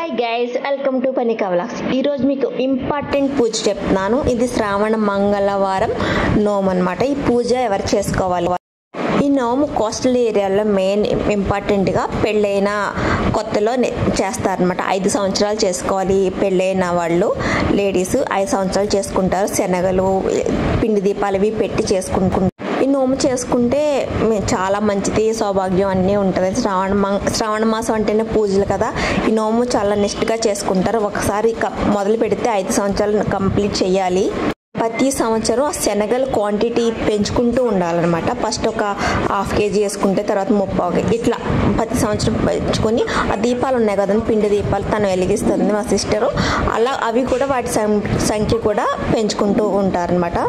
Hi guys, welcome to Panika vlogs. ఈరోజు మీకు important పూజ చెప్తున్నాను. ఇది శ్రావణ మంగళవారం నోము అనమాట. ఈ పూజ ఎవరు చేసుకోవాలి? ఈ నోము కోస్టల్ ఏరియాలో మెయిన్ ఇంపార్టెంట్గా పెళ్ళైన కొత్తలో చేస్తారనమాట. 5 సంవత్సరాలు చేసుకోవాలి పెళ్ళైన వాళ్ళు. లేడీస్ 5 సంవత్సరాలు చేసుకుంటారు. శనగలు, పిండి దీపాలు ఇవి పెట్టి చేసుకుంటారు. ఈ నోము చేసుకుంటే చాలా మంచిది, సౌభాగ్యం అన్నీ ఉంటుంది. శ్రావణ మాసం అంటేనే పూజలు కదా. ఈ నోము చాలా నిష్ఠగా చేసుకుంటారు. ఒకసారి మొదలు పెడితే 5 సంవత్సరాలు కంప్లీట్ చేయాలి. ప్రతి సంవత్సరం ఆ శనగల క్వాంటిటీ పెంచుకుంటూ ఉండాలన్నమాట. ఫస్ట్ ఒక 1/2 kg వేసుకుంటే తర్వాత 30 kg ఇట్లా ప్రతి సంవత్సరం పెంచుకొని ఆ దీపాలు ఉన్నాయి కదండి, పిండి దీపాలు తను వెలిగిస్తుంది మా సిస్టరు. అలా అవి కూడా వాటి సంఖ్య కూడా పెంచుకుంటూ ఉంటారనమాట.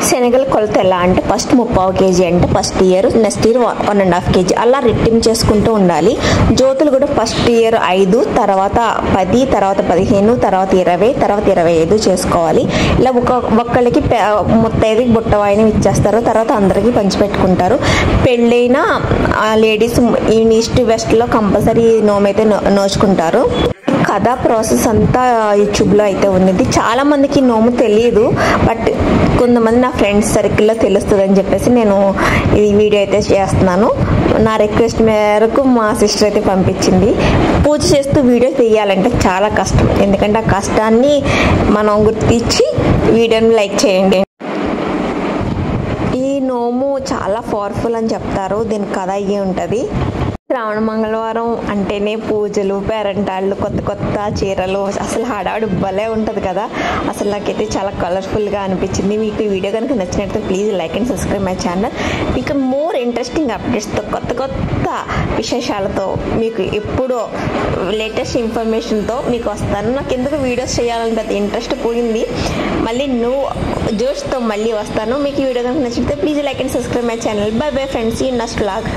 శనగల కొలత ఎలా అంటే ఫస్ట్ 30 kg అంటే first year, next year 1.5 kg అలా రెట్టింపు చేసుకుంటూ ఉండాలి. జ్యోతులు కూడా ఫస్ట్ ఇయర్ 5, తర్వాత 10, తర్వాత 15, తర్వాత 20, తర్వాత 25 చేసుకోవాలి. ఇలా ఒక్కళ్ళకి 35 బుట్టవాయిని ఇచ్చేస్తారు. తర్వాత అందరికీ పంచిపెట్టుకుంటారు. పెళ్ళైన లేడీస్ ఈస్ట్ వెస్ట్లో కంపల్సరీ నోమైతే నోచుకుంటారు. కథా ప్రాసెస్ అంతా యూట్యూబ్లో అయితే ఉన్నది. చాలా మందికి నోము తెలియదు, బట్ కొంతమంది నా ఫ్రెండ్స్ సర్కిల్లో తెలుస్తుంది అని చెప్పేసి నేను ఈ వీడియో అయితే చేస్తున్నాను. నా రిక్వెస్ట్ మేరకు మా సిస్టర్ అయితే పంపించింది. పూజ చేస్తూ వీడియో తీయాలంటే చాలా కష్టం, ఎందుకంటే ఆ కష్టాన్ని మనం గుర్తించి వీడియోని లైక్ చేయండి. ఈ నోము చాలా పవర్ఫుల్ అని చెప్తారు. దీని కథ అయ్యి ఉంటుంది. శ్రావణ మంగళవారం అంటేనే పూజలు, పేరంటాళ్ళు, కొత్త కొత్త చీరలు, అసలు హడావుడి భలే ఉంటుంది కదా. అసలు నాకైతే చాలా కలర్ఫుల్గా అనిపించింది. మీకు ఈ వీడియో కనుక నచ్చినట్లయితే please like and subscribe my channel. మీకు మోర్ ఇంట్రెస్టింగ్ అప్డేట్స్తో, కొత్త కొత్త విశేషాలతో, మీకు ఎప్పుడో లేటెస్ట్ ఇన్ఫర్మేషన్తో మీకు వస్తాను. నాకు ఎందుకు వీడియోస్ చేయాలని పెద్ద ఇంట్రెస్ట్ పోయింది. మళ్ళీ జోష్తో మళ్ళీ వస్తాను. మీకు ఈ వీడియో కనుక నచ్చితే please like and subscribe my channel. By bye friends, ఈ నెక్స్ట్ వ్లాగ్.